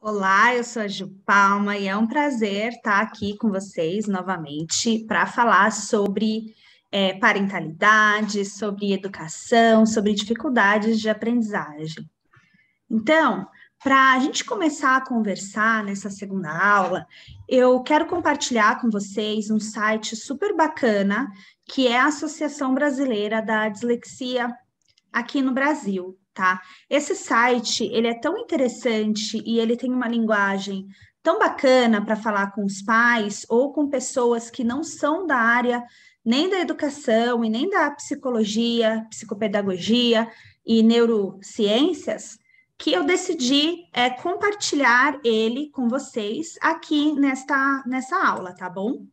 Olá, eu sou a Ju Palma e é um prazer estar aqui com vocês novamente para falar sobre parentalidade, sobre educação, sobre dificuldades de aprendizagem. Então, para a gente começar a conversar nessa segunda aula, eu quero compartilhar com vocês um site super bacana que é a Associação Brasileira da Dislexia aqui no Brasil, tá? Esse site, ele é tão interessante e ele tem uma linguagem tão bacana para falar com os pais ou com pessoas que não são da área nem da educação e nem da psicologia, psicopedagogia e neurociências, que eu decidi compartilhar ele com vocês aqui nessa aula, tá bom?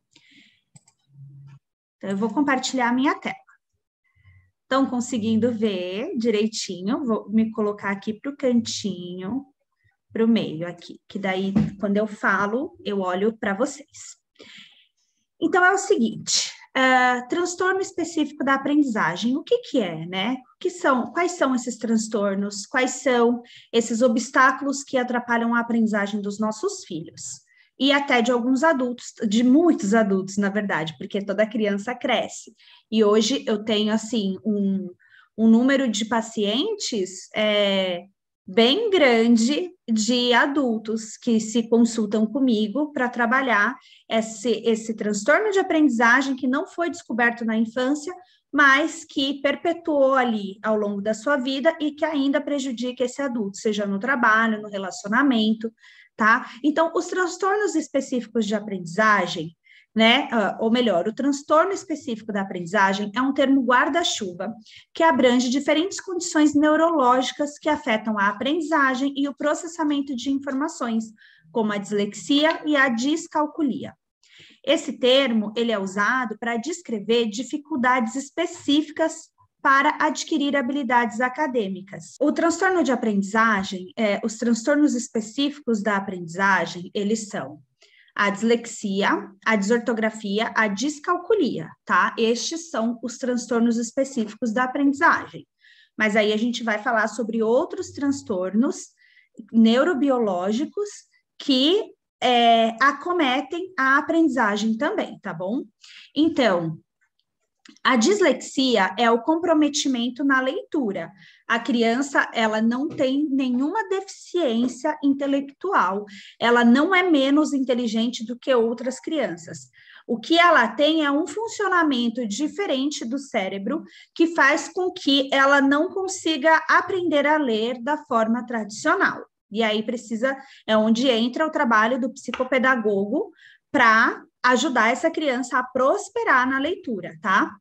Então, eu vou compartilhar a minha tela. Estão conseguindo ver direitinho? Vou me colocar aqui para o cantinho, para o meio aqui, que daí, quando eu falo, eu olho para vocês. Então, é o seguinte, transtorno específico da aprendizagem, o que que é, né? Quais são esses transtornos? Quais são esses obstáculos que atrapalham a aprendizagem dos nossos filhos? E até de alguns adultos, de muitos adultos, na verdade, porque toda criança cresce. E hoje eu tenho, assim, um número de pacientes bem grande de adultos que se consultam comigo para trabalhar esse transtorno de aprendizagem que não foi descoberto na infância, mas que perpetuou ali ao longo da sua vida e que ainda prejudica esse adulto, seja no trabalho, no relacionamento, tá? Então, os transtornos específicos de aprendizagem, né? Ou melhor, o transtorno específico da aprendizagem é um termo guarda-chuva que abrange diferentes condições neurológicas que afetam a aprendizagem e o processamento de informações, como a dislexia e a discalculia. Esse termo, ele é usado para descrever dificuldades específicas para adquirir habilidades acadêmicas. O transtorno de aprendizagem, os transtornos específicos da aprendizagem, eles são a dislexia, a desortografia, a discalculia, tá? Estes são os transtornos específicos da aprendizagem. Mas aí a gente vai falar sobre outros transtornos neurobiológicos que acometem a aprendizagem também, tá bom? Então, a dislexia é o comprometimento na leitura. A criança, ela não tem nenhuma deficiência intelectual, ela não é menos inteligente do que outras crianças. O que ela tem é um funcionamento diferente do cérebro que faz com que ela não consiga aprender a ler da forma tradicional. E aí é onde entra o trabalho do psicopedagogo para ajudar essa criança a prosperar na leitura, tá?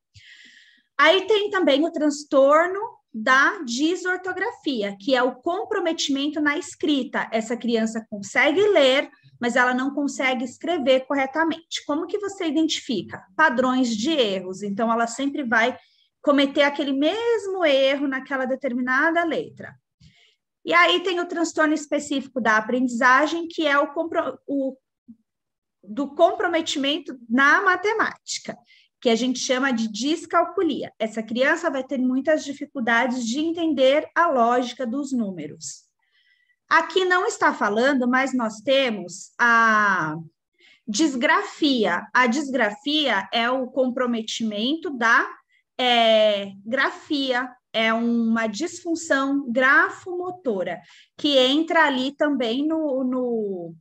Aí tem também o transtorno da desortografia, que é o comprometimento na escrita. Essa criança consegue ler, mas ela não consegue escrever corretamente. Como que você identifica? Padrões de erros. Então, ela sempre vai cometer aquele mesmo erro naquela determinada letra. E aí tem o transtorno específico da aprendizagem, que é do comprometimento na matemática, que a gente chama de discalculia. Essa criança vai ter muitas dificuldades de entender a lógica dos números. Aqui não está falando, mas nós temos a disgrafia. A disgrafia é o comprometimento da grafia, é uma disfunção grafomotora, que entra ali também no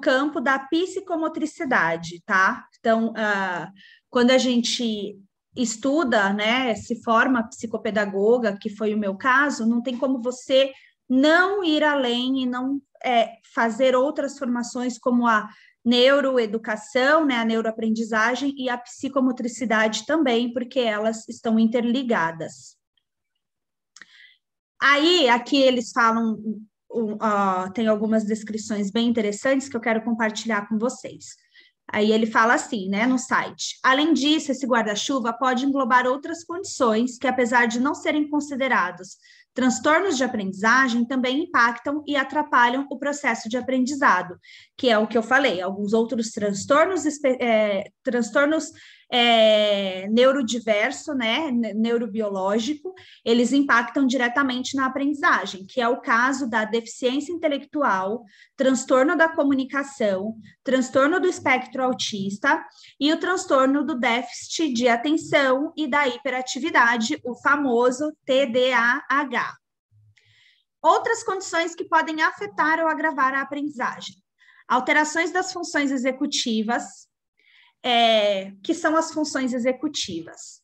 campo da psicomotricidade, tá? Então, quando a gente estuda, né, se forma psicopedagoga, que foi o meu caso, não tem como você não ir além e não fazer outras formações como a neuroeducação, né, a neuroaprendizagem e a psicomotricidade também, porque elas estão interligadas. Aí, aqui eles falam, tem algumas descrições bem interessantes que eu quero compartilhar com vocês. Aí ele fala assim, né, no site. Além disso, esse guarda-chuva pode englobar outras condições que, apesar de não serem considerados transtornos de aprendizagem, também impactam e atrapalham o processo de aprendizado, que é o que eu falei, alguns outros transtornos neurodiverso, né, neurobiológico, eles impactam diretamente na aprendizagem, que é o caso da deficiência intelectual, transtorno da comunicação, transtorno do espectro autista e o transtorno do déficit de atenção e da hiperatividade, o famoso TDAH. Outras condições que podem afetar ou agravar a aprendizagem: alterações das funções executivas. Que são as funções executivas?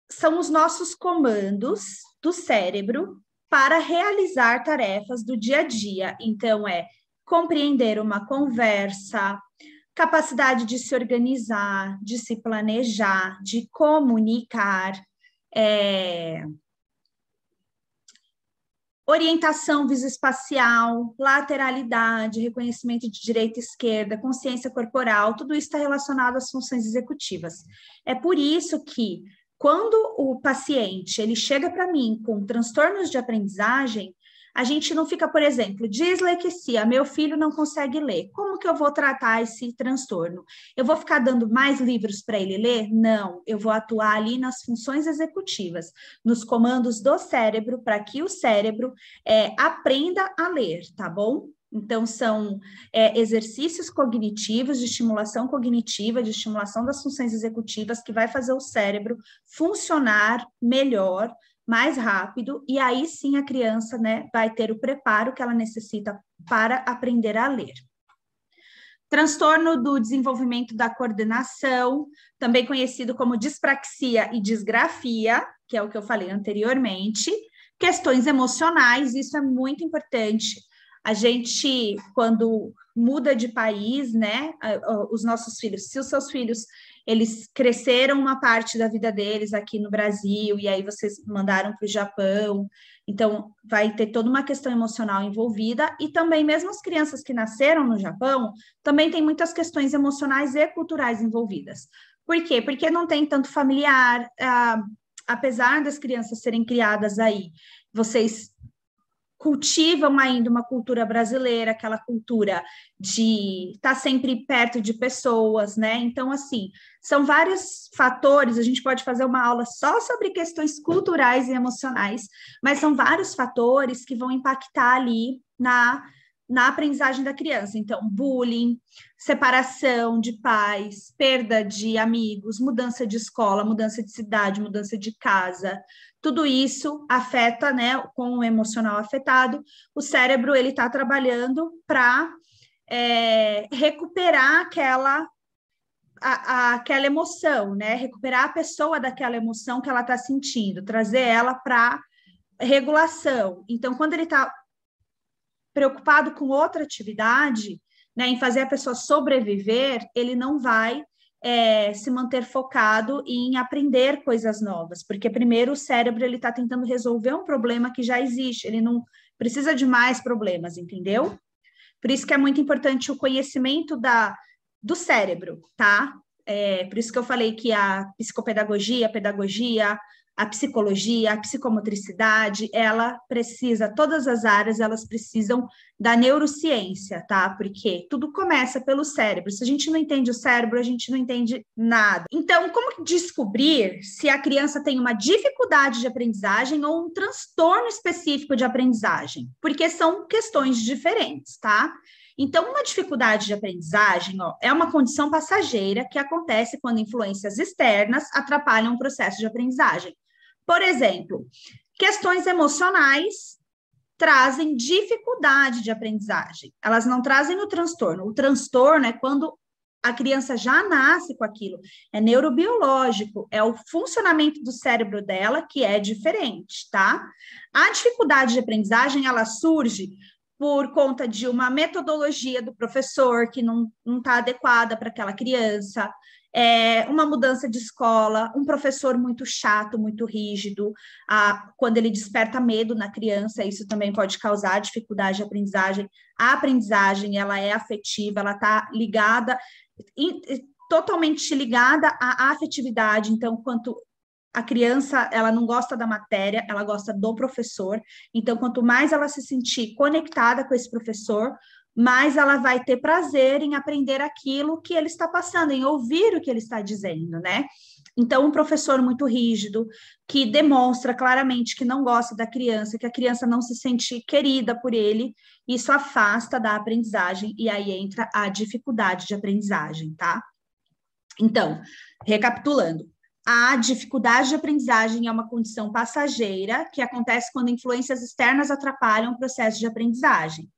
São os nossos comandos do cérebro para realizar tarefas do dia a dia. Então, compreender uma conversa, capacidade de se organizar, de se planejar, de comunicar, orientação visoespacial, lateralidade, reconhecimento de direita e esquerda, consciência corporal, tudo isso está relacionado às funções executivas. É por isso que, quando o paciente ele chega para mim com transtornos de aprendizagem, a gente não fica, por exemplo, dislexia, meu filho não consegue ler. Como que eu vou tratar esse transtorno? Eu vou ficar dando mais livros para ele ler? Não, eu vou atuar ali nas funções executivas, nos comandos do cérebro, para que o cérebro aprenda a ler, tá bom? Então, são exercícios cognitivos, de estimulação cognitiva, de estimulação das funções executivas, que vai fazer o cérebro funcionar melhor, mais rápido, e aí sim a criança, né, vai ter o preparo que ela necessita para aprender a ler. Transtorno do desenvolvimento da coordenação, também conhecido como dispraxia e disgrafia, que é o que eu falei anteriormente. Questões emocionais, isso é muito importante. A gente, quando muda de país, né, os nossos filhos, se os seus filhos eles cresceram uma parte da vida deles aqui no Brasil, e aí vocês mandaram para o Japão, então vai ter toda uma questão emocional envolvida, e também mesmo as crianças que nasceram no Japão, também tem muitas questões emocionais e culturais envolvidas. Por quê? Porque não tem tanto familiar, apesar das crianças serem criadas aí, vocês cultivam ainda uma cultura brasileira, aquela cultura de estar sempre perto de pessoas, né? Então, assim, são vários fatores, a gente pode fazer uma aula só sobre questões culturais e emocionais, mas são vários fatores que vão impactar ali na aprendizagem da criança. Então, bullying, separação de pais, perda de amigos, mudança de escola, mudança de cidade, mudança de casa, tudo isso afeta, né, com o emocional afetado, o cérebro, ele está trabalhando para recuperar aquela emoção, né, recuperar a pessoa daquela emoção que ela está sentindo, trazer ela para regulação. Então, quando ele está preocupado com outra atividade, né, em fazer a pessoa sobreviver, ele não vai se manter focado em aprender coisas novas, porque primeiro o cérebro ele está tentando resolver um problema que já existe, ele não precisa de mais problemas, entendeu? Por isso que é muito importante o conhecimento do cérebro, tá? Por isso que eu falei que a psicopedagogia, a pedagogia, a psicologia, a psicomotricidade, ela precisa, todas as áreas, elas precisam da neurociência, tá? Porque tudo começa pelo cérebro. Se a gente não entende o cérebro, a gente não entende nada. Então, como descobrir se a criança tem uma dificuldade de aprendizagem ou um transtorno específico de aprendizagem? Porque são questões diferentes, tá? Então, uma dificuldade de aprendizagem, é uma condição passageira que acontece quando influências externas atrapalham o processo de aprendizagem. Por exemplo, questões emocionais trazem dificuldade de aprendizagem. Elas não trazem o transtorno. O transtorno é quando a criança já nasce com aquilo. É neurobiológico, é o funcionamento do cérebro dela que é diferente, tá? A dificuldade de aprendizagem, ela surge por conta de uma metodologia do professor que não está adequada para aquela criança, uma mudança de escola, um professor muito chato, muito rígido, quando ele desperta medo na criança, isso também pode causar dificuldade de aprendizagem. A aprendizagem, ela é afetiva, ela está ligada, totalmente ligada à afetividade, então, quanto a criança, ela não gosta da matéria, ela gosta do professor, então, quanto mais ela se sentir conectada com esse professor, mais ela vai ter prazer em aprender aquilo que ele está passando, em ouvir o que ele está dizendo, né? Então, um professor muito rígido, que demonstra claramente que não gosta da criança, que a criança não se sente querida por ele, isso afasta da aprendizagem, e aí entra a dificuldade de aprendizagem, tá? Então, recapitulando, a dificuldade de aprendizagem é uma condição passageira que acontece quando influências externas atrapalham o processo de aprendizagem.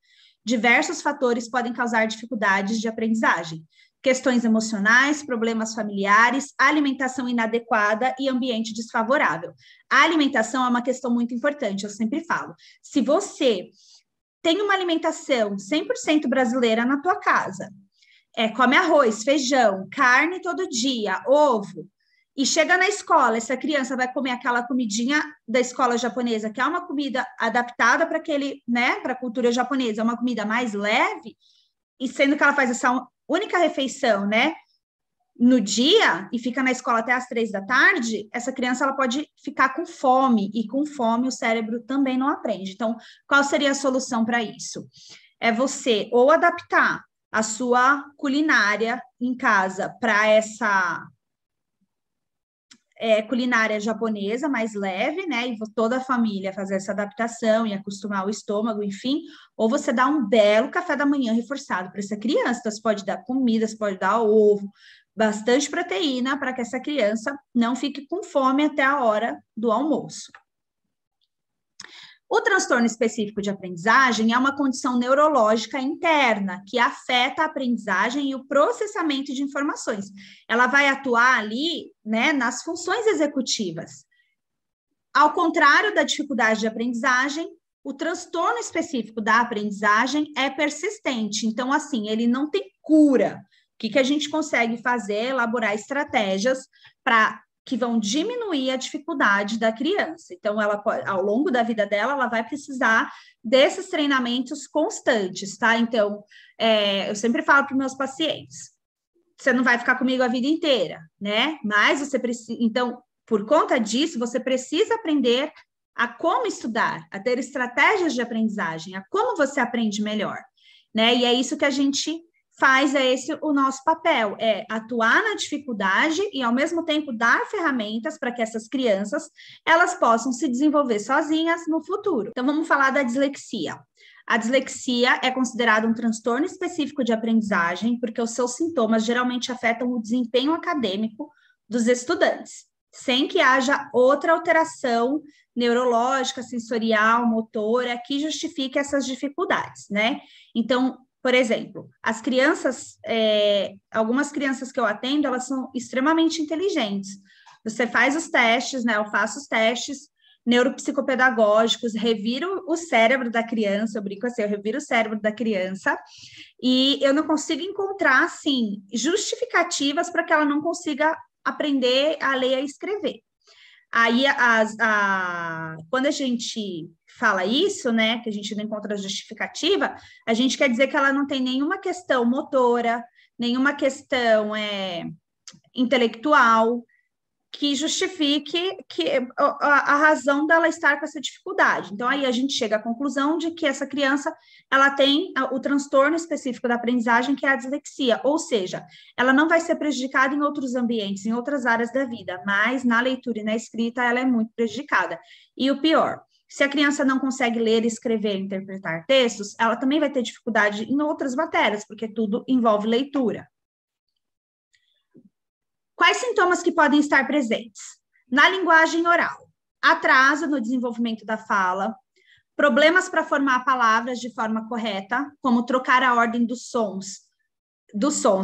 Diversos fatores podem causar dificuldades de aprendizagem. Questões emocionais, problemas familiares, alimentação inadequada e ambiente desfavorável. A alimentação é uma questão muito importante, eu sempre falo. Se você tem uma alimentação 100% brasileira na tua casa, come arroz, feijão, carne todo dia, ovo, e chega na escola, essa criança vai comer aquela comidinha da escola japonesa, que é uma comida adaptada para aquele, né, para a cultura japonesa, é uma comida mais leve, e sendo que ela faz essa única refeição, né, no dia, e fica na escola até as 3 da tarde, essa criança ela pode ficar com fome, e com fome o cérebro também não aprende. Então, qual seria a solução para isso? É você ou adaptar a sua culinária em casa para essa culinária japonesa mais leve, né? E toda a família fazer essa adaptação e acostumar o estômago, enfim, ou você dá um belo café da manhã reforçado para essa criança. Então, você pode dar comida, você pode dar ovo, bastante proteína para que essa criança não fique com fome até a hora do almoço. O transtorno específico de aprendizagem é uma condição neurológica interna que afeta a aprendizagem e o processamento de informações. Ela vai atuar ali, né, nas funções executivas. Ao contrário da dificuldade de aprendizagem, o transtorno específico da aprendizagem é persistente. Então, assim, ele não tem cura. O que a gente consegue fazer? Elaborar estratégias para que vão diminuir a dificuldade da criança. Então, ela pode, ao longo da vida dela, ela vai precisar desses treinamentos constantes, tá? Então, eu sempre falo para os meus pacientes, você não vai ficar comigo a vida inteira, né? Mas você precisa... Então, por conta disso, você precisa aprender a como estudar, a ter estratégias de aprendizagem, a como você aprende melhor, né? E é isso que a gente faz, é esse o nosso papel, é atuar na dificuldade e, ao mesmo tempo, dar ferramentas para que essas crianças, elas possam se desenvolver sozinhas no futuro. Então, vamos falar da dislexia. A dislexia é considerada um transtorno específico de aprendizagem, porque os seus sintomas geralmente afetam o desempenho acadêmico dos estudantes, sem que haja outra alteração neurológica, sensorial, motora, que justifique essas dificuldades, né? Então, por exemplo, as crianças, algumas crianças que eu atendo, elas são extremamente inteligentes. Você faz os testes, né? Eu faço os testes neuropsicopedagógicos, reviro o cérebro da criança, eu brinco assim, eu reviro o cérebro da criança e eu não consigo encontrar, assim, justificativas para que ela não consiga aprender a ler e a escrever. Aí, quando a gente fala isso, né, que a gente não encontra justificativa, a gente quer dizer que ela não tem nenhuma questão motora, nenhuma questão intelectual que justifique a razão dela estar com essa dificuldade. Então, aí a gente chega à conclusão de que essa criança, ela tem o transtorno específico da aprendizagem, que é a dislexia, ou seja, ela não vai ser prejudicada em outros ambientes, em outras áreas da vida, mas na leitura e na escrita ela é muito prejudicada. E o pior, se a criança não consegue ler, escrever e interpretar textos, ela também vai ter dificuldade em outras matérias, porque tudo envolve leitura. Quais sintomas que podem estar presentes? Na linguagem oral, atraso no desenvolvimento da fala, problemas para formar palavras de forma correta, como trocar a ordem dos sons,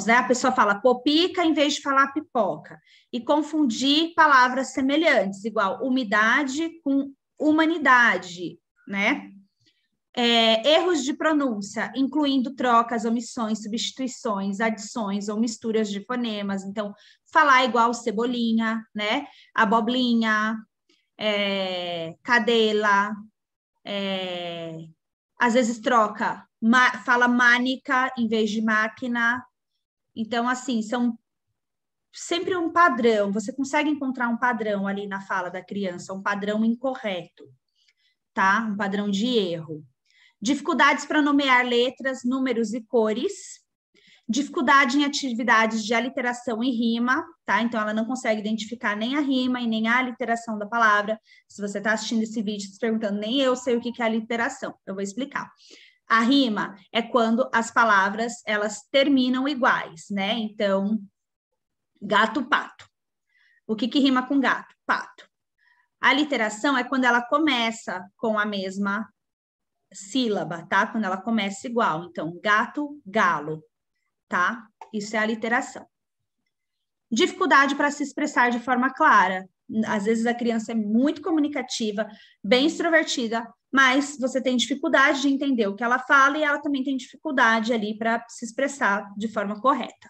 né? A pessoa fala popica em vez de falar pipoca, e confundir palavras semelhantes, igual umidade com humanidade, né? Erros de pronúncia, incluindo trocas, omissões, substituições, adições ou misturas de fonemas. Então, falar igual cebolinha, né? Abobrinha, cadela, às vezes troca, fala mânica em vez de máquina. Então, assim, são sempre um padrão. Você consegue encontrar um padrão ali na fala da criança, um padrão incorreto, tá? Um padrão de erro. dificuldades para nomear letras, números e cores, dificuldade em atividades de aliteração e rima, tá? Então, ela não consegue identificar nem a rima e nem a aliteração da palavra. Se você está assistindo esse vídeo se perguntando, nem eu sei o que é aliteração, eu vou explicar. A rima é quando as palavras, elas terminam iguais, né? Então, gato, pato. O que rima com gato? Pato. A aliteração é quando ela começa com a mesma sílaba, tá? Quando ela começa igual. Então, gato, galo, tá? Isso é a aliteração. Dificuldade para se expressar de forma clara. Às vezes a criança é muito comunicativa, bem extrovertida, mas você tem dificuldade de entender o que ela fala e ela também tem dificuldade ali para se expressar de forma correta.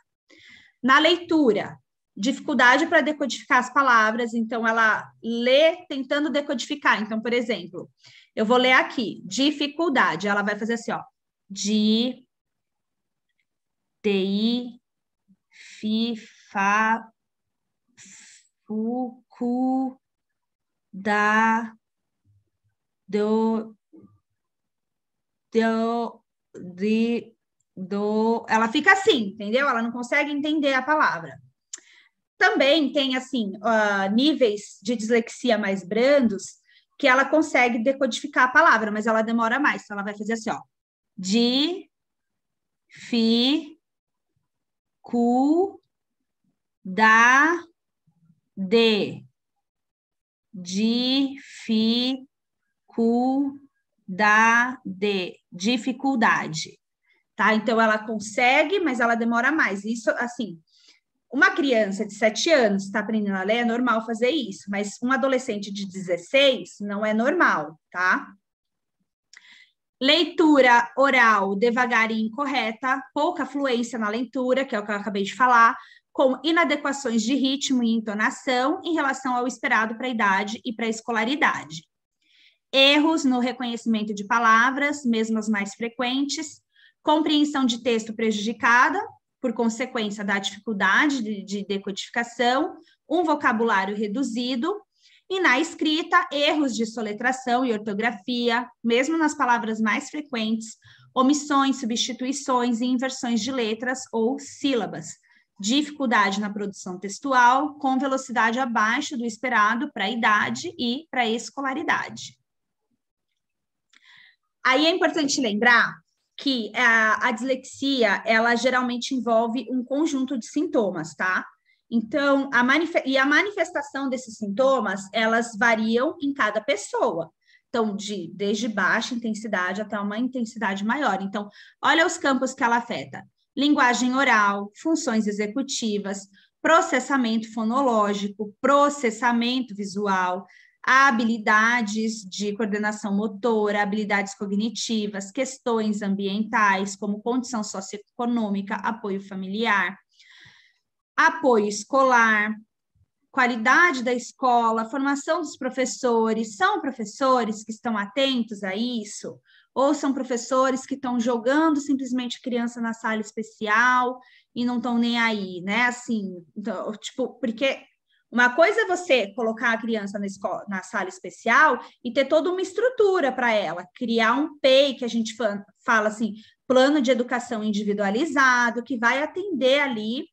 Na leitura, dificuldade para decodificar as palavras, então ela lê tentando decodificar. Então, por exemplo, eu vou ler aqui, dificuldade, ela vai fazer assim, ó, T-I, F, Fa, Fu, Cu, Da, Do, Do. Ela fica assim, entendeu? Ela não consegue entender a palavra. Também tem, assim, níveis de dislexia mais brandos, que ela consegue decodificar a palavra, mas ela demora mais. Então, ela vai fazer assim, ó. Di, fi, cu, da, de. Di, fi, cu, da, de. Dificuldade. Tá? Então, ela consegue, mas ela demora mais. Isso, assim, uma criança de 7 anos está aprendendo a ler, é normal fazer isso, mas um adolescente de 16 não é normal, tá? Leitura oral devagar e incorreta, pouca fluência na leitura, que é o que eu acabei de falar, com inadequações de ritmo e entonação em relação ao esperado para a idade e para a escolaridade. Erros no reconhecimento de palavras, mesmo as mais frequentes, compreensão de texto prejudicada, por consequência da dificuldade de decodificação, um vocabulário reduzido, e na escrita, erros de soletração e ortografia, mesmo nas palavras mais frequentes, omissões, substituições e inversões de letras ou sílabas, dificuldade na produção textual, com velocidade abaixo do esperado para a idade e para a escolaridade. Aí é importante lembrar que a dislexia, ela geralmente envolve um conjunto de sintomas, tá? Então, a manifestação desses sintomas, elas variam em cada pessoa. Então, desde baixa intensidade até uma intensidade maior. Então, olha os campos que ela afeta. Linguagem oral, funções executivas, processamento fonológico, processamento visual, habilidades de coordenação motora, habilidades cognitivas, questões ambientais, como condição socioeconômica, apoio familiar, apoio escolar, qualidade da escola, formação dos professores. São professores que estão atentos a isso? Ou são professores que estão jogando simplesmente criança na sala especial e não estão nem aí, né? Assim, então, tipo, porque uma coisa é você colocar a criança na sala especial e ter toda uma estrutura para ela, criar um PEI, que a gente fala assim, plano de educação individualizado, que vai atender ali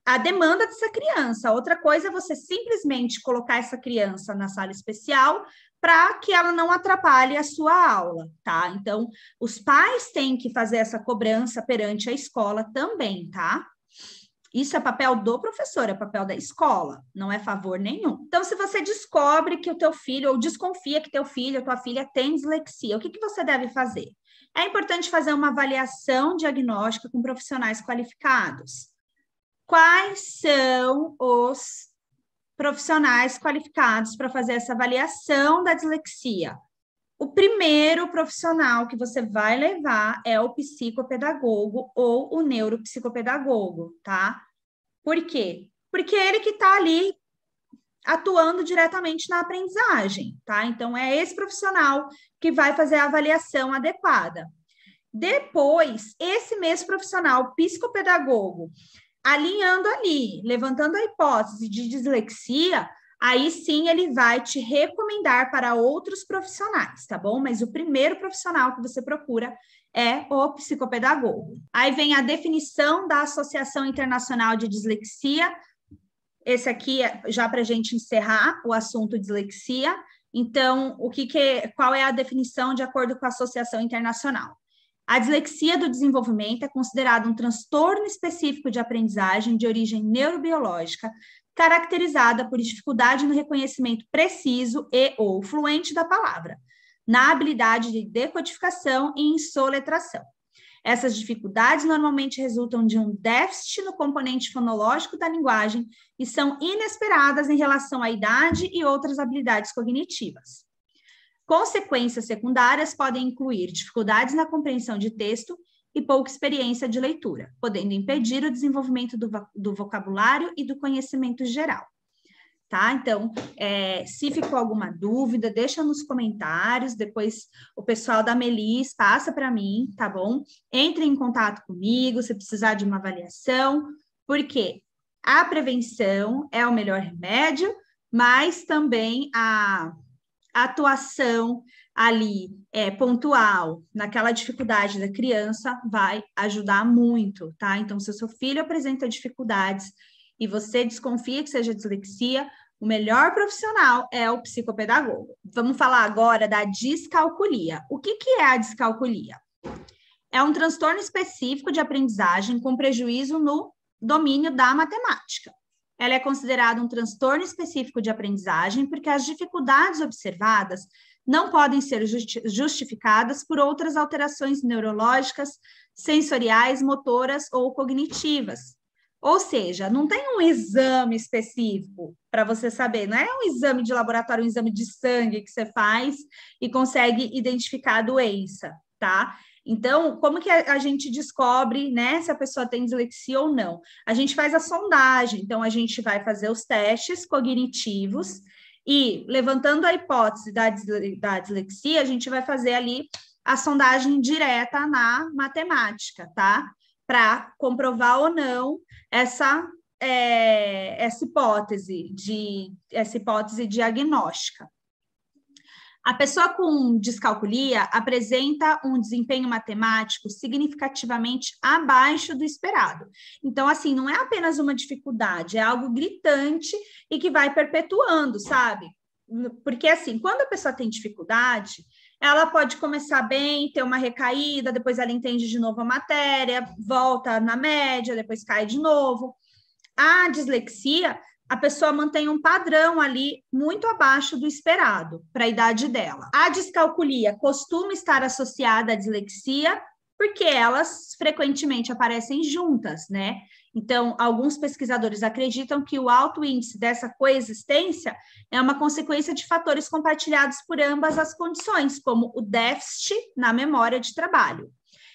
a demanda dessa criança. Outra coisa é você simplesmente colocar essa criança na sala especial para que ela não atrapalhe a sua aula, tá? Então, os pais têm que fazer essa cobrança perante a escola também, tá? Isso é papel do professor, é papel da escola, não é favor nenhum. Então, se você descobre que o teu filho, ou desconfia que teu filho ou tua filha tem dislexia, o que você deve fazer? É importante fazer uma avaliação diagnóstica com profissionais qualificados. Quais são os profissionais qualificados para fazer essa avaliação da dislexia? O primeiro profissional que você vai levar é o psicopedagogo ou o neuropsicopedagogo, tá? Por quê? Porque é ele que está ali atuando diretamente na aprendizagem, tá? Então, é esse profissional que vai fazer a avaliação adequada. Depois, esse mesmo profissional, psicopedagogo, alinhando ali, levantando a hipótese de dislexia, aí sim ele vai te recomendar para outros profissionais, tá bom? Mas o primeiro profissional que você procura é o psicopedagogo. Aí vem a definição da Associação Internacional de Dislexia. Esse aqui é já para a gente encerrar o assunto dislexia. Então, qual é a definição de acordo com a Associação Internacional? A dislexia do desenvolvimento é considerada um transtorno específico de aprendizagem de origem neurobiológica, caracterizada por dificuldade no reconhecimento preciso e ou fluente da palavra, na habilidade de decodificação e em soletração. Essas dificuldades normalmente resultam de um déficit no componente fonológico da linguagem e são inesperadas em relação à idade e outras habilidades cognitivas. Consequências secundárias podem incluir dificuldades na compreensão de texto e pouca experiência de leitura, podendo impedir o desenvolvimento do vocabulário e do conhecimento geral. Tá? Então, se ficou alguma dúvida, deixa nos comentários, depois o pessoal da Melis passa para mim, tá bom? Entre em contato comigo se precisar de uma avaliação, porque a prevenção é o melhor remédio, mas também a atuação ali pontual naquela dificuldade da criança vai ajudar muito, tá? Então, se o seu filho apresenta dificuldades e você desconfia que seja dislexia, o melhor profissional é o psicopedagogo. Vamos falar agora da descalculia. O que é a descalculia? É um transtorno específico de aprendizagem com prejuízo no domínio da matemática. Ela é considerada um transtorno específico de aprendizagem porque as dificuldades observadas não podem ser justificadas por outras alterações neurológicas, sensoriais, motoras ou cognitivas. Ou seja, não tem um exame específico para você saber, não é um exame de laboratório, um exame de sangue que você faz e consegue identificar a doença, tá? Então, como que a gente descobre, né, se a pessoa tem dislexia ou não? A gente faz a sondagem, então a gente vai fazer os testes cognitivos e, levantando a hipótese da dislexia, a gente vai fazer ali a sondagem direta na matemática, tá? Para comprovar ou não essa hipótese diagnóstica. A pessoa com descalculia apresenta um desempenho matemático significativamente abaixo do esperado. Então, assim, não é apenas uma dificuldade, é algo gritante e que vai perpetuando, sabe? Porque, assim, quando a pessoa tem dificuldade, ela pode começar bem, ter uma recaída, depois ela entende de novo a matéria, volta na média, depois cai de novo. A dislexia, a pessoa mantém um padrão ali muito abaixo do esperado para a idade dela. A descalculia costuma estar associada à dislexia porque elas frequentemente aparecem juntas, né? Então, alguns pesquisadores acreditam que o alto índice dessa coexistência é uma consequência de fatores compartilhados por ambas as condições, como o déficit na memória de trabalho.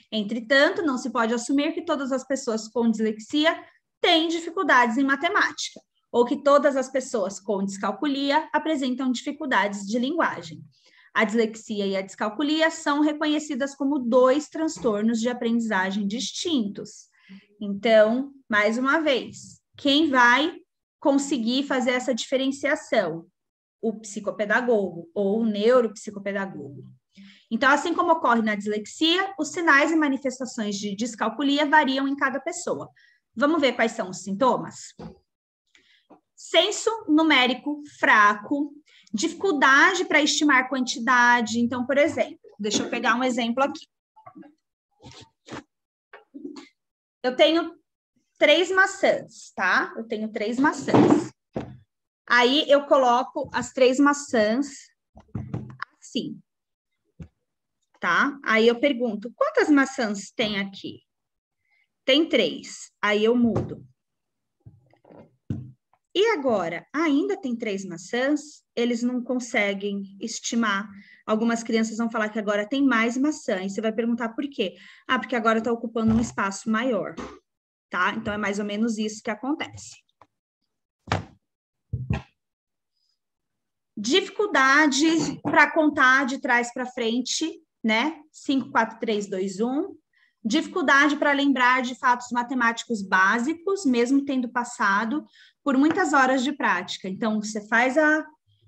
Entretanto, não se pode assumir que todas as pessoas com dislexia têm dificuldades em matemática, ou que todas as pessoas com descalculia apresentam dificuldades de linguagem. A dislexia e a descalculia são reconhecidas como dois transtornos de aprendizagem distintos. Então, mais uma vez, quem vai conseguir fazer essa diferenciação? O psicopedagogo ou o neuropsicopedagogo. Então, assim como ocorre na dislexia, os sinais e manifestações de descalculia variam em cada pessoa. Vamos ver quais são os sintomas? Senso numérico fraco, dificuldade para estimar quantidade. Então, por exemplo, deixa eu pegar um exemplo aqui. Eu tenho 3 maçãs, tá? Eu tenho 3 maçãs. Aí eu coloco as 3 maçãs assim, tá? Aí eu pergunto, quantas maçãs tem aqui? Tem 3. Aí eu mudo. E agora, ainda tem 3 maçãs, eles não conseguem estimar. Algumas crianças vão falar que agora tem mais maçã, e você vai perguntar por quê? Ah, porque agora está ocupando um espaço maior, tá? Então, é mais ou menos isso que acontece. Dificuldade para contar de trás para frente, né? 5, 4, 3, 2, 1. Dificuldade para lembrar de fatos matemáticos básicos, mesmo tendo passado por muitas horas de prática. Então, você faz a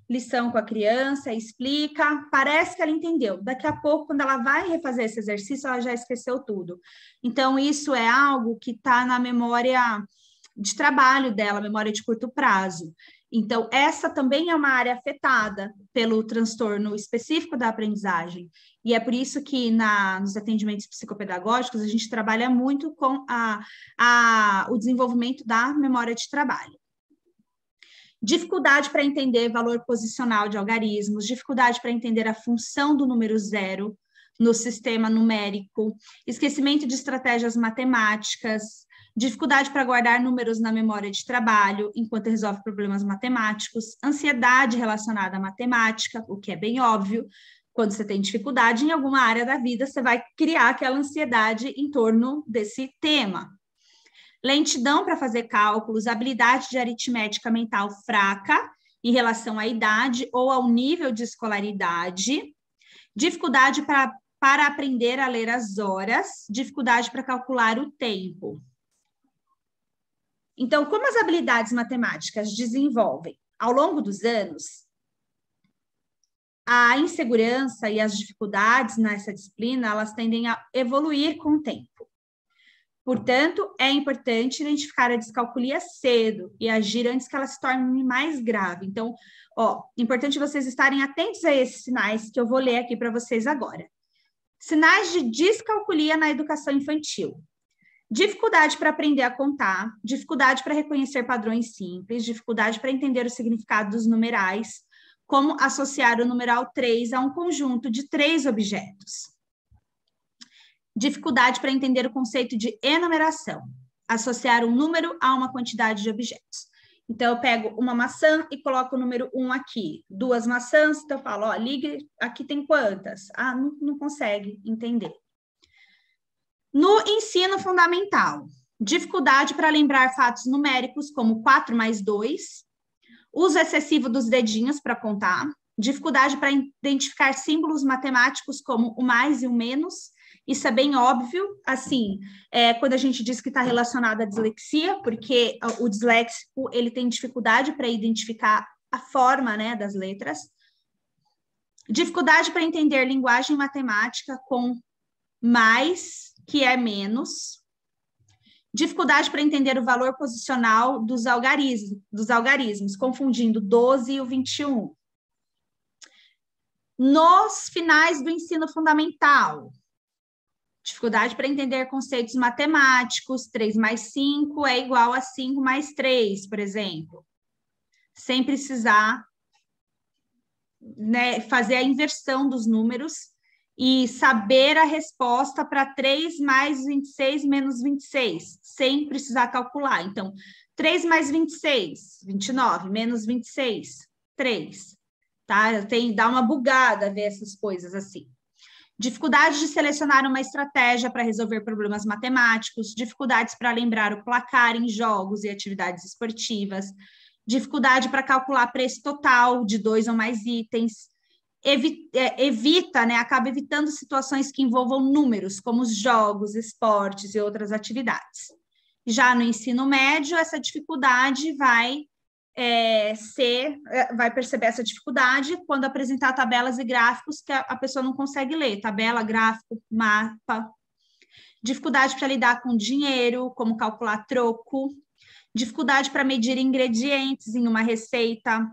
lição com a criança, explica, parece que ela entendeu. Daqui a pouco, quando ela vai refazer esse exercício, ela já esqueceu tudo. Então, isso é algo que está na memória de trabalho dela, memória de curto prazo. Então, essa também é uma área afetada pelo transtorno específico da aprendizagem. E é por isso que nos atendimentos psicopedagógicos a gente trabalha muito com o desenvolvimento da memória de trabalho. Dificuldade para entender valor posicional de algarismos, dificuldade para entender a função do número 0 no sistema numérico, esquecimento de estratégias matemáticas, dificuldade para guardar números na memória de trabalho enquanto resolve problemas matemáticos, ansiedade relacionada à matemática, o que é bem óbvio. Quando você tem dificuldade em alguma área da vida, você vai criar aquela ansiedade em torno desse tema. Lentidão para fazer cálculos, habilidade de aritmética mental fraca em relação à idade ou ao nível de escolaridade, dificuldade para aprender a ler as horas, dificuldade para calcular o tempo. Então, como as habilidades matemáticas desenvolvem ao longo dos anos, a insegurança e as dificuldades nessa disciplina, elas tendem a evoluir com o tempo. Portanto, é importante identificar a descalculia cedo e agir antes que ela se torne mais grave. Então, importante vocês estarem atentos a esses sinais que eu vou ler aqui para vocês agora. Sinais de descalculia na educação infantil. Dificuldade para aprender a contar, dificuldade para reconhecer padrões simples, dificuldade para entender o significado dos numerais, como associar o numeral 3 a um conjunto de 3 objetos. Dificuldade para entender o conceito de enumeração, associar um número a uma quantidade de objetos. Então, eu pego uma maçã e coloco o número 1 aqui. 2 maçãs, então eu falo, ligue, aqui tem quantas? Não consegue entender. No ensino fundamental, dificuldade para lembrar fatos numéricos, como 4 mais 2, uso excessivo dos dedinhos para contar, dificuldade para identificar símbolos matemáticos como o mais e o menos. Isso é bem óbvio, assim, quando a gente diz que está relacionado à dislexia, porque o disléxico, ele tem dificuldade para identificar a forma, né, das letras. Dificuldade para entender linguagem matemática com mais, que é menos. Dificuldade para entender o valor posicional dos algarismos, confundindo 12 e o 21. Nos finais do ensino fundamental, dificuldade para entender conceitos matemáticos, 3 mais 5 é igual a 5 mais 3, por exemplo. Sem precisar, né, fazer a inversão dos números e saber a resposta para 3 mais 26 menos 26, sem precisar calcular. Então, 3 mais 26, 29, menos 26, 3. Tá? Dá uma bugada ver essas coisas assim. Dificuldade de selecionar uma estratégia para resolver problemas matemáticos, dificuldades para lembrar o placar em jogos e atividades esportivas, dificuldade para calcular preço total de 2 ou mais itens, acaba evitando situações que envolvam números, como os jogos, esportes e outras atividades. Já no ensino médio, essa dificuldade vai perceber essa dificuldade quando apresentar tabelas e gráficos que a pessoa não consegue ler, tabela, gráfico, mapa. Dificuldade para lidar com dinheiro, como calcular troco. Dificuldade para medir ingredientes em uma receita.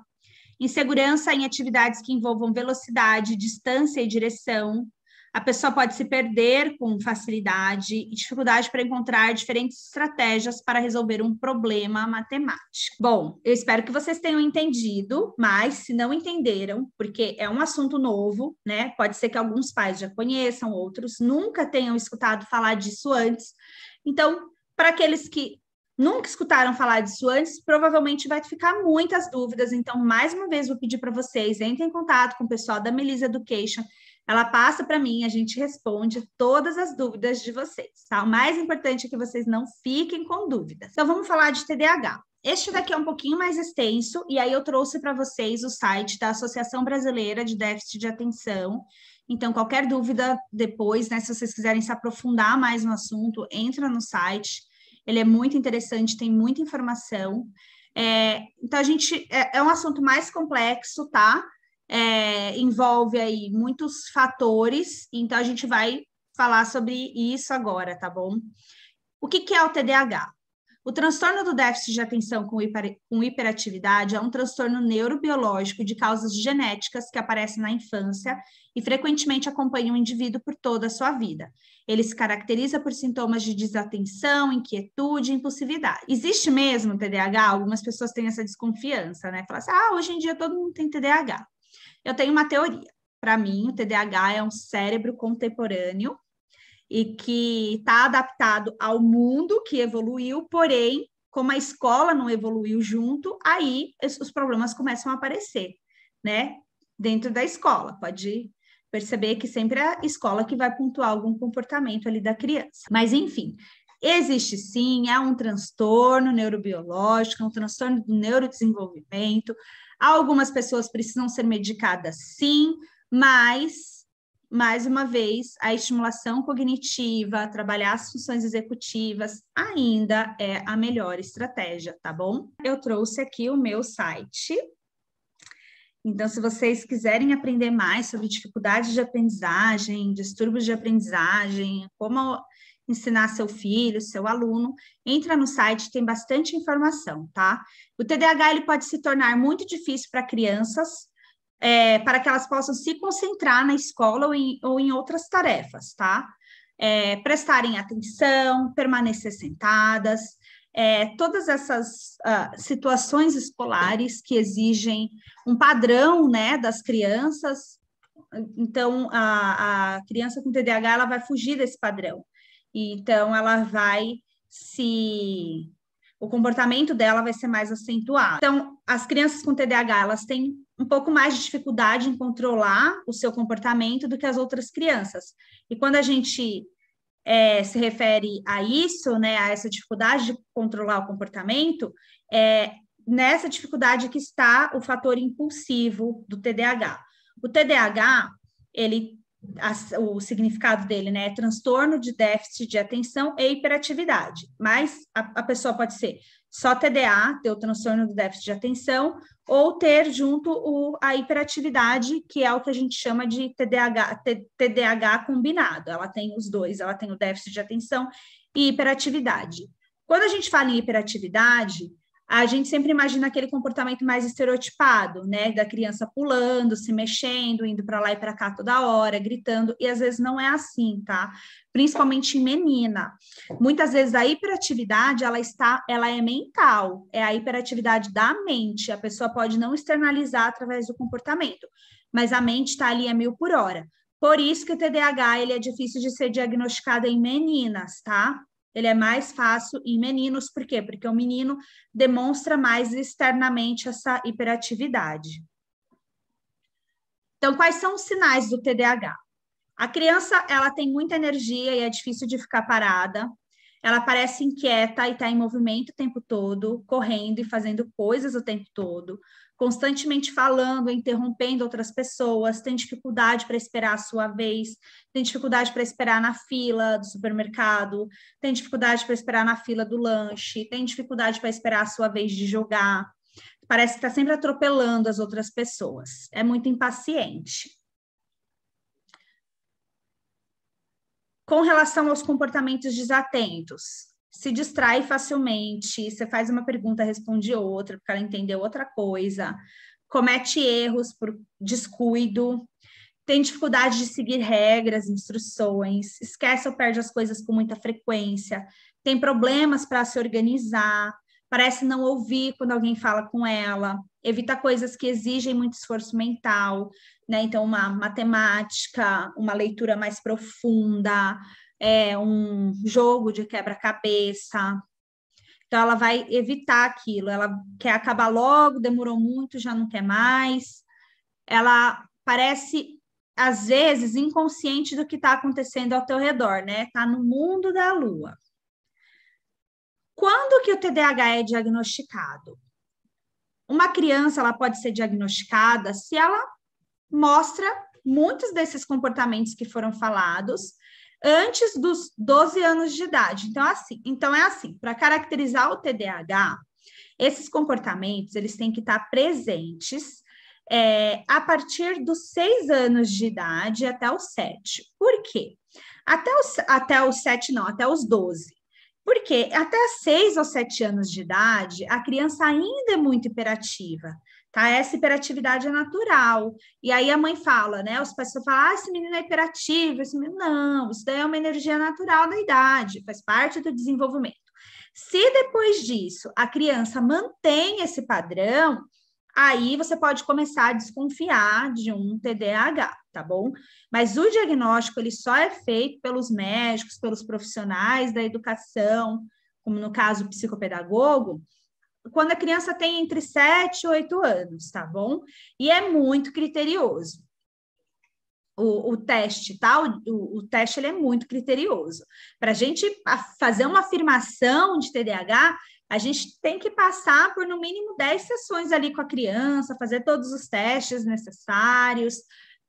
Insegurança em atividades que envolvam velocidade, distância e direção. A pessoa pode se perder com facilidade e dificuldade para encontrar diferentes estratégias para resolver um problema matemático. Bom, eu espero que vocês tenham entendido, mas se não entenderam, porque é um assunto novo, né? Pode ser que alguns pais já conheçam, outros nunca tenham escutado falar disso antes. Então, para aqueles que nunca escutaram falar disso antes, provavelmente vai ficar muitas dúvidas. Então, mais uma vez, vou pedir para vocês, entrem em contato com o pessoal da Melissa Education. Ela passa para mim, a gente responde todas as dúvidas de vocês, tá? O mais importante é que vocês não fiquem com dúvidas. Então, vamos falar de TDAH. Este daqui é um pouquinho mais extenso, e aí eu trouxe para vocês o site da Associação Brasileira de Déficit de Atenção, Então, qualquer dúvida depois, né, se vocês quiserem se aprofundar mais no assunto, entra no site. Ele é muito interessante, tem muita informação. Então, é um assunto mais complexo, tá? Envolve aí muitos fatores, então a gente vai falar sobre isso agora, tá bom? O que é o TDAH? O transtorno do déficit de atenção com hiperatividade é um transtorno neurobiológico de causas genéticas que aparece na infância e frequentemente acompanha o indivíduo por toda a sua vida. Ele se caracteriza por sintomas de desatenção, inquietude e impulsividade. Existe mesmo TDAH? Algumas pessoas têm essa desconfiança, né? Falam assim, hoje em dia todo mundo tem TDAH. Eu tenho uma teoria. Para mim, o TDAH é um cérebro contemporâneo e que está adaptado ao mundo que evoluiu, porém, como a escola não evoluiu junto, aí os problemas começam a aparecer, né? Dentro da escola. Pode perceber que sempre é a escola que vai pontuar algum comportamento ali da criança. Mas, enfim, existe sim, é um transtorno neurobiológico, é um transtorno do neurodesenvolvimento. Algumas pessoas precisam ser medicadas sim, mas mais uma vez, a estimulação cognitiva, trabalhar as funções executivas, ainda é a melhor estratégia, tá bom? Eu trouxe aqui o meu site. Então, se vocês quiserem aprender mais sobre dificuldades de aprendizagem, distúrbios de aprendizagem, como ensinar seu filho, seu aluno, entra no site, tem bastante informação, tá? O TDAH ele pode se tornar muito difícil para crianças, para que elas possam se concentrar na escola ou em outras tarefas, tá? Prestarem atenção, permanecer sentadas, todas essas situações escolares que exigem um padrão, né, das crianças. Então, a criança com TDAH, ela vai fugir desse padrão. Então, ela vai o comportamento dela vai ser mais acentuado. Então, as crianças com TDAH, elas têm um pouco mais de dificuldade em controlar o seu comportamento do que as outras crianças. E quando a gente se refere a isso, né, a essa dificuldade de controlar o comportamento, nessa dificuldade que está o fator impulsivo do TDAH. O TDAH, o significado dele, né, é transtorno de déficit de atenção e hiperatividade, mas a pessoa pode ser só TDA, ter o transtorno do déficit de atenção, ou ter junto a hiperatividade, que é o que a gente chama de TDAH combinado. Ela tem os dois, ela tem o déficit de atenção e hiperatividade. Quando a gente fala em hiperatividade, a gente sempre imagina aquele comportamento mais estereotipado, né, da criança pulando, se mexendo, indo para lá e para cá toda hora, gritando, e às vezes não é assim, tá? Principalmente em menina. Muitas vezes a hiperatividade, ela é mental, é a hiperatividade da mente, a pessoa pode não externalizar através do comportamento, mas a mente está ali a 1000 por hora. Por isso que o TDAH, ele é difícil de ser diagnosticado em meninas, tá? Ele é mais fácil em meninos, por quê? Porque o menino demonstra mais externamente essa hiperatividade. Então, quais são os sinais do TDAH? A criança, ela tem muita energia e é difícil de ficar parada. Ela parece inquieta e está em movimento o tempo todo, correndo e fazendo coisas o tempo todo, constantemente falando, interrompendo outras pessoas, tem dificuldade para esperar a sua vez, tem dificuldade para esperar na fila do supermercado, tem dificuldade para esperar na fila do lanche, tem dificuldade para esperar a sua vez de jogar. Parece que está sempre atropelando as outras pessoas. É muito impaciente. Com relação aos comportamentos desatentos, se distrai facilmente, você faz uma pergunta, responde outra, porque ela entendeu outra coisa, comete erros por descuido, tem dificuldade de seguir regras, instruções, esquece ou perde as coisas com muita frequência, tem problemas para se organizar, parece não ouvir quando alguém fala com ela, evita coisas que exigem muito esforço mental, né? Então, uma matemática, uma leitura mais profunda, um jogo de quebra-cabeça. Então, ela vai evitar aquilo, ela quer acabar logo, demorou muito, já não quer mais. Ela parece, às vezes, inconsciente do que está acontecendo ao teu redor, né? Está no mundo da lua. Quando que o TDAH é diagnosticado? Uma criança, ela pode ser diagnosticada se ela mostra muitos desses comportamentos que foram falados antes dos 12 anos de idade. Então é assim, para caracterizar o TDAH, esses comportamentos, eles têm que estar presentes a partir dos 6 anos de idade até os 7. Por quê? Até os 7 não, até os 12. Porque até 6 ou 7 anos de idade, a criança ainda é muito hiperativa, tá? Essa hiperatividade é natural. E aí a mãe fala, né? Os pais falam, esse menino é hiperativo, esse menino... Não, isso daí é uma energia natural da idade, faz parte do desenvolvimento. Se depois disso a criança mantém esse padrão, aí você pode começar a desconfiar de um TDAH, tá bom? Mas o diagnóstico, ele só é feito pelos médicos, pelos profissionais da educação, como no caso o psicopedagogo, quando a criança tem entre 7 e 8 anos, tá bom? E é muito criterioso. O teste, tá? O teste, ele é muito criterioso. Para a gente fazer uma afirmação de TDAH, a gente tem que passar por no mínimo 10 sessões ali com a criança, fazer todos os testes necessários,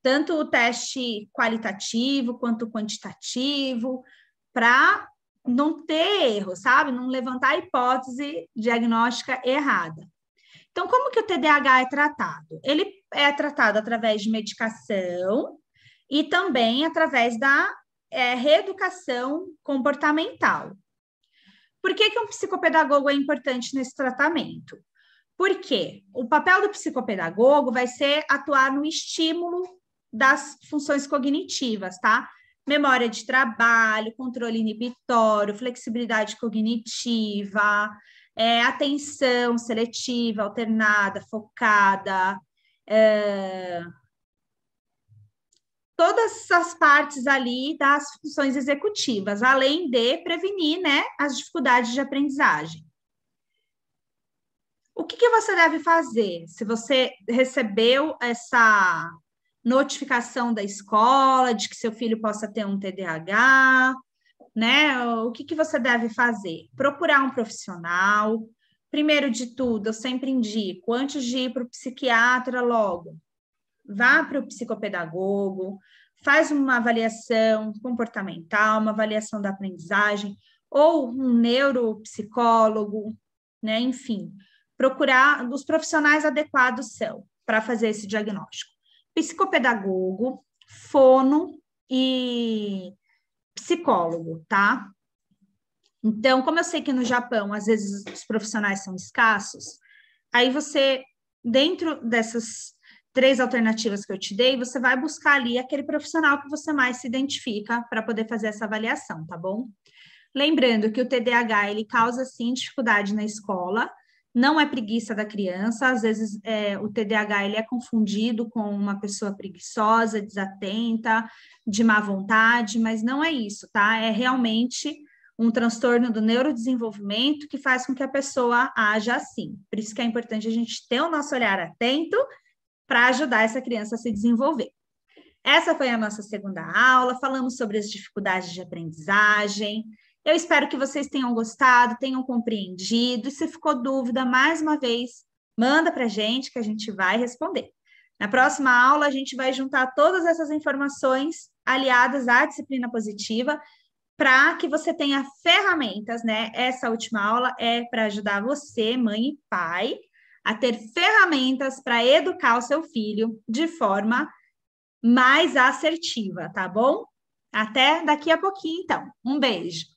tanto o teste qualitativo quanto o quantitativo, para não ter erro, sabe? Não levantar a hipótese diagnóstica errada. Então, como que o TDAH é tratado? Ele é tratado através de medicação e também através da reeducação comportamental. Por que um psicopedagogo é importante nesse tratamento? Porque o papel do psicopedagogo vai ser atuar no estímulo das funções cognitivas, tá? Memória de trabalho, controle inibitório, flexibilidade cognitiva, atenção seletiva, alternada, focada, todas as partes ali das funções executivas, além de prevenir, né, as dificuldades de aprendizagem. O que você deve fazer se você recebeu essa notificação da escola de que seu filho possa ter um TDAH, né? O que você deve fazer? Procurar um profissional. Primeiro de tudo, eu sempre indico, antes de ir para o psiquiatra logo, vá para o psicopedagogo, faz uma avaliação comportamental, uma avaliação da aprendizagem, ou um neuropsicólogo, né? Enfim, procurar os profissionais adequados são para fazer esse diagnóstico. Psicopedagogo, fono e psicólogo, tá? Então, como eu sei que no Japão, às vezes, os profissionais são escassos, aí você, dentro dessas 3 alternativas que eu te dei, você vai buscar ali aquele profissional que você mais se identifica para poder fazer essa avaliação, tá bom? Lembrando que o TDAH, ele causa, sim, dificuldade na escola, não é preguiça da criança, às vezes o TDAH ele é confundido com uma pessoa preguiçosa, desatenta, de má vontade, mas não é isso, tá? É realmente um transtorno do neurodesenvolvimento que faz com que a pessoa haja assim. Por isso que é importante a gente ter o nosso olhar atento para ajudar essa criança a se desenvolver. Essa foi a nossa segunda aula, falamos sobre as dificuldades de aprendizagem. Eu espero que vocês tenham gostado, tenham compreendido, e se ficou dúvida, mais uma vez, manda para a gente que a gente vai responder. Na próxima aula, a gente vai juntar todas essas informações aliadas à disciplina positiva para que você tenha ferramentas, né? Essa última aula é para ajudar você, mãe e pai, a ter ferramentas para educar o seu filho de forma mais assertiva, tá bom? Até daqui a pouquinho, então. Um beijo.